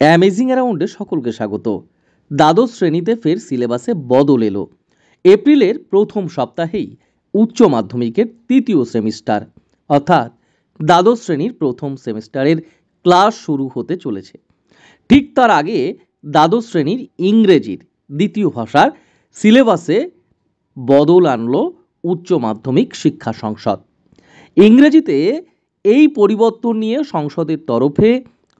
Amazing অ্যারাউন্ডে সকলকে স্বাগত। দ্বাদশ শ্রেণীতে ফের সিলেবাসে বদল এলো। এপ্রিলের প্রথম সপ্তাহেই উচ্চ মাধ্যমিকের তৃতীয় সেমিস্টার অর্থাৎ দ্বাদশ শ্রেণীর প্রথম সেমিস্টারের ক্লাস শুরু হতে চলেছে। ঠিক তার আগে দ্বাদশ শ্রেণীর ইংরেজির দ্বিতীয় ভাষার সিলেবাসে বদল আনলো উচ্চ মাধ্যমিক শিক্ষা সংসদ। ইংরেজিতে এই পরিবর্তন নিয়ে সংসদের তরফে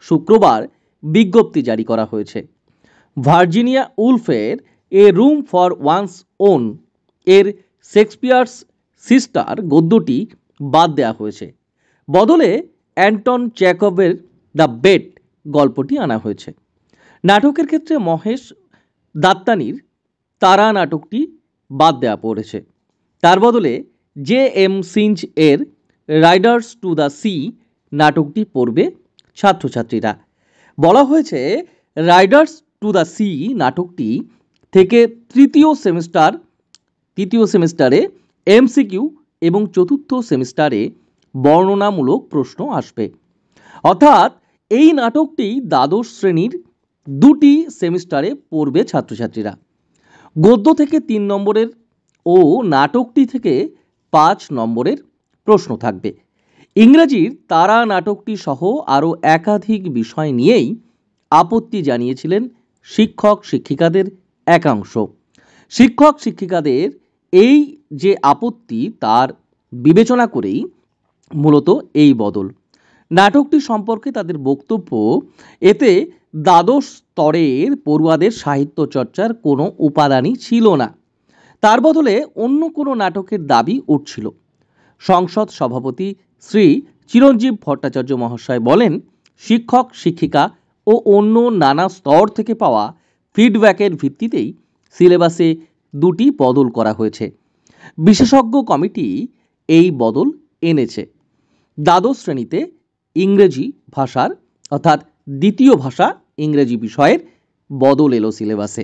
শুক্রবার বিজ্ঞপ্তি জারি করা হয়েছে। ভার্জিনিয়া উলফের a room for one's own এর শেক্সপিয়ার্স সিস্টার গদ্যটি বাদ দেওয়া হয়েছে। বদলে অ্যান্টন চেকভের দ্য বেট গল্পটি আনা হয়েছে। নাটকের ক্ষেত্রে মহেশ দাত্তানির তারা নাটকটি বাদ দেওয়া পড়েছে। তার বদলে জে এম সিঞ্জ এর রাইডার্স টু দ্য সি নাটকটি পড়বে ছাত্রছাত্রীরা। বলা হয়েছে রাইডার্স টু দ্য সি নাটকটি থেকে তৃতীয় সেমিস্টারে এমসিকিউ এবং চতুর্থ সেমিস্টারে বর্ণনামূলক প্রশ্ন আসবে। অর্থাৎ এই নাটকটি দ্বাদশ শ্রেণীর দুটি সেমিস্টারে পড়বে ছাত্রছাত্রীরা। গদ্য থেকে 3 নম্বরের ও নাটকটি থেকে 5 নম্বরের প্রশ্ন থাকবে। ইংরেজির তারা নাটকটি সহ আরও একাধিক বিষয় নিয়েই আপত্তি জানিয়েছিলেন শিক্ষক শিক্ষিকাদের একাংশ। শিক্ষক শিক্ষিকাদের এই যে আপত্তি তার বিবেচনা করেই মূলত এই বদল। নাটকটি সম্পর্কে তাদের বক্তব্য, এতে দ্বাদশ স্তরের পড়ুয়াদের সাহিত্য চর্চার কোনো উপাদানই ছিল না, তার বদলে অন্য কোনো নাটকের দাবি উঠছিল। সংসদ সভাপতি শ্রী চিরঞ্জীব ভট্টাচার্য মহাশয় বলেন, শিক্ষক শিক্ষিকা ও অন্য নানা স্তর থেকে পাওয়া ফিডব্যাকের ভিত্তিতেই সিলেবাসে দুটি বদল করা হয়েছে। বিশেষজ্ঞ কমিটি এই বদল এনেছে। দ্বাদশ শ্রেণীতে ইংরেজি ভাষার অর্থাৎ দ্বিতীয় ভাষা ইংরেজি বিষয়ের বদল এলো সিলেবাসে।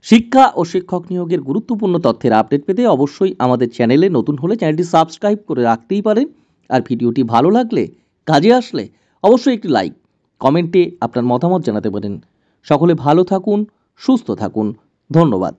শিক্ষা ও শিক্ষক নিয়োগের গুরুত্বপূর্ণ তথ্যের আপডেট পেতে অবশ্যই আমাদের চ্যানেলে নতুন হলে চ্যানেলটি সাবস্ক্রাইব করে রাখতেই পারেন। আর ভিডিওটি ভালো লাগলে, কাজে আসলে অবশ্যই একটি লাইক, কমেন্টে আপনার মতামত জানাতে পারেন। সকলে ভালো থাকুন, সুস্থ থাকুন। ধন্যবাদ।